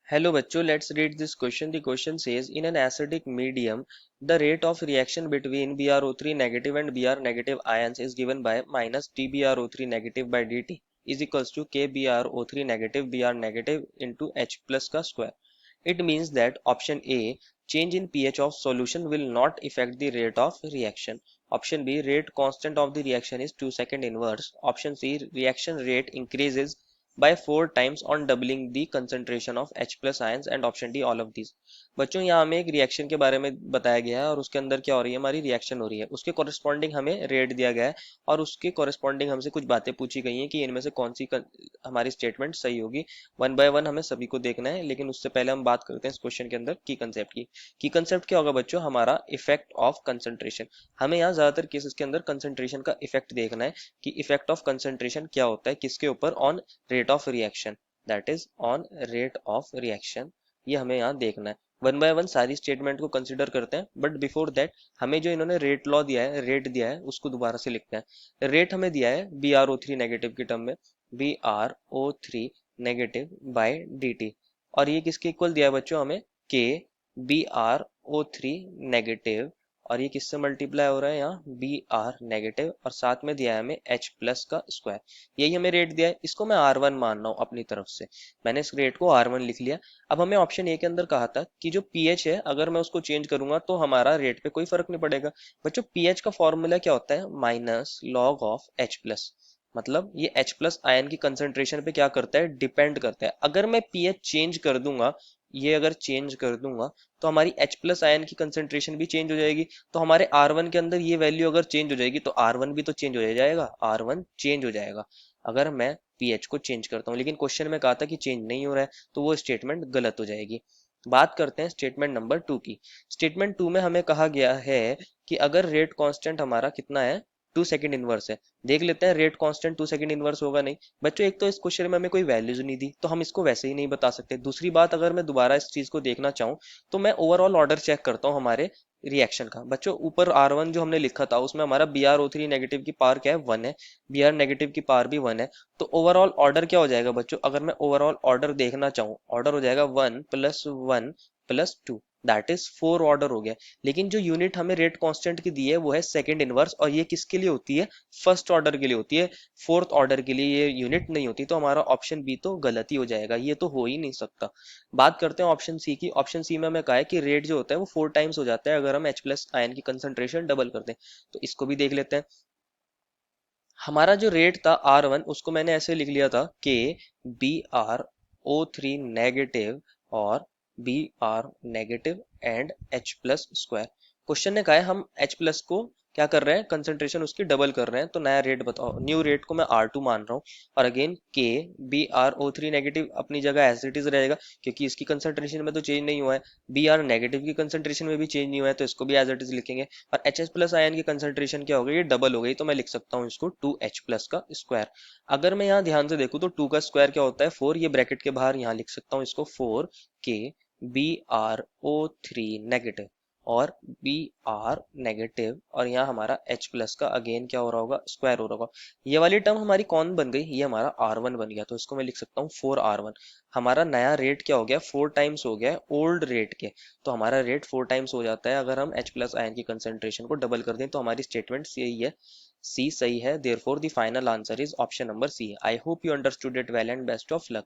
Hello bachcho, let's read this question. The question says in an acidic medium, the rate of reaction between BrO3 negative and Br negative ions is given by minus dBrO3 negative by dt is equals to KBrO3 negative Br negative into H plus का square. It means that option A, change in pH of solution will not affect the rate of reaction. Option B, rate constant of the reaction is 2 second inverse. Option C, reaction rate increases by 4 times on doubling the concentration of H plus ions and option D all of these. बच्चों यहाँ हमें एक reaction के बारे में बताया गया है और उसके अंदर क्या हो रही है, हमारी रिएक्शन हो रही है, उसके कॉरेस्पॉन्डिंग हमें रेट दिया गया है और उसके कॉरेस्पॉन्डिंग हमसे कुछ बातें पूछी गई हैं कि इनमें से कौन सी हमारी स्टेटमेंट सही होगी। वन बाय वन हमें सभी को देखना है, लेकिन उससे पहले हम बात करते हैं इस क्वेश्चन के अंदर की कंसेप्ट की। की कंसेप्ट क्या होगा बच्चों, हमारा इफेक्ट ऑफ कंसंट्रेशन। हमें यहाँ ज्यादातर केसेस के अंदर कंसंट्रेशन का इफेक्ट देखना है कि इफेक्ट ऑफ कंसंट्रेशन क्या होता है किसके ऊपर, on rate of reaction, that is on rate of reaction. ये हमें यहाँ देखना है। वन बाय वन सारी स्टेटमेंट को कंसिडर करते हैं, बट बिफोर दैट हमें जो इन्होंने रेट लॉ दिया है, रेट दिया है, उसको दोबारा से लिखते हैं। रेट हमें दिया है BrO3 नेगेटिव की टर्म में, BrO3 नेगेटिव बाय dt, और ये किसके इक्वल दिया है बच्चों हमें, के BrO3 नेगेटिव, और ये किससे मल्टीप्लाई हो रहा है यहाँ, Br नेगेटिव, और साथ में दिया है हमें H प्लस का स्क्वायर। यही हमें रेट दिया है, इसको मैं R1 मान रहा हूँ अपनी तरफ से, मैंने इस रेट को R1 लिख लिया। अब हमें ऑप्शन ए के अंदर कहा था कि जो पीएच है अगर मैं उसको चेंज करूंगा तो हमारा रेट पे कोई फर्क नहीं पड़ेगा। बच्चों पीएच का फॉर्मूला क्या होता है, minus log of H plus, मतलब ये H प्लस आयन की कंसंट्रेशन पे क्या करता है, डिपेंड करता है। अगर मैं पीएच चेंज कर दूंगा, ये अगर चेंज कर दूंगा तो हमारी H प्लस आयन की कंसंट्रेशन भी चेंज हो जाएगी, तो हमारे R1 के अंदर ये वैल्यू अगर चेंज हो जाएगी तो R1 भी तो चेंज हो जाएगा, R1 चेंज हो जाएगा अगर मैं पीएच को चेंज करता हूँ। लेकिन क्वेश्चन में कहा था कि चेंज नहीं हो रहा है, तो वो स्टेटमेंट गलत हो जाएगी। बात करते हैं स्टेटमेंट नंबर 2 की। स्टेटमेंट 2 में हमें कहा गया है कि अगर रेट कांस्टेंट हमारा कितना है, 2 सेकंड इनवर्स है। देख लेते हैं रेट कांस्टेंट 2 सेकंड इनवर्स होगा नहीं। बच्चों एक तो इस क्वेश्चन में हमें कोई वैल्यूज नहीं दी, तो हम इसको वैसे ही नहीं बता सकते। दूसरी बात, अगर मैं दोबारा इस चीज को देखना चाहूँ तो मैं ओवरऑल ऑर्डर चेक करता हूँ हमारे रिएक्शन का। बच्चों ऊपर R1 जो हमने लिखा था उसमें हमारा BrO3 नेगेटिव की पावर क्या है, 1 है, Br नेगेटिव की पावर भी 1 है। तो ओवरऑल ऑर्डर क्या हो जाएगा बच्चों, अगर मैं ओवरऑल ऑर्डर देखना चाहूँ, ऑर्डर हो जाएगा 1 plus 1 plus 2, that is 4 order हो गया। लेकिन जो यूनिट हमें रेट कांस्टेंट की दी है वो है सेकंड इनवर्स, और ये किसके लिए होती है, फर्स्ट ऑर्डर के लिए होती है, फोर्थ ऑर्डर के लिए ये यूनिट नहीं होती। तो हमारा ऑप्शन बी तो गलत ही हो जाएगा, ये तो हो ही नहीं सकता। बात करते हैं ऑप्शन सी की। ऑप्शन सी में हमें कहा है कि रेट जो होता है वो 4 टाइम्स हो जाता है अगर हम H प्लस आयन की कंसंट्रेशन डबल करते हैं। तो इसको भी देख लेते हैं। हमारा जो रेट था R1 उसको मैंने ऐसे लिख लिया था कि BrO3 नेगेटिव और Br negative and H plus square. Question ने कहा है हम H प्लस को क्या कर रहे हैं, कंसंट्रेशन उसकी डबल कर रहे हैं, तो नया रेट बताओ। न्यू रेट को मैं R2 मान रहा हूँ, और अगेन के BrO3 नेगेटिव अपनी जगह एज इट इज रहेगा क्योंकि इसकी कंसंट्रेशन में तो चेंज नहीं हुआ है। Br नेगेटिव की कंसंट्रेशन में भी चेंज नहीं हुआ है, तो इसको भी एज इट इज लिखेंगे। और एच प्लस आयन की कंसंट्रेशन क्या हो गई, ये डबल हो गई, तो मैं लिख सकता हूँ इसको 2H प्लस का स्क्वायर। अगर मैं यहाँ ध्यान से देखूँ तो 2 का स्क्वायर क्या होता है, 4, ये ब्रैकेट के बाहर यहाँ लिख सकता हूँ इसको 4 के BrO3 नेगेटिव और Br नेगेटिव, और यहाँ हमारा H प्लस का अगेन क्या हो रहा होगा, स्क्वायर हो रहा होगा। ये वाली टर्म हमारी कौन बन गई, ये हमारा R1 बन गया, तो इसको मैं लिख सकता हूँ 4R1। हमारा नया रेट क्या हो गया, 4 टाइम्स हो गया ओल्ड रेट के, तो हमारा रेट 4 टाइम्स हो जाता है अगर हम H प्लस आयन की कंसंट्रेशन को डबल कर दें। तो हमारी स्टेटमेंट यही है, सी सही है। Therefore the final answer is option number C. I hope you understood it well and best of luck.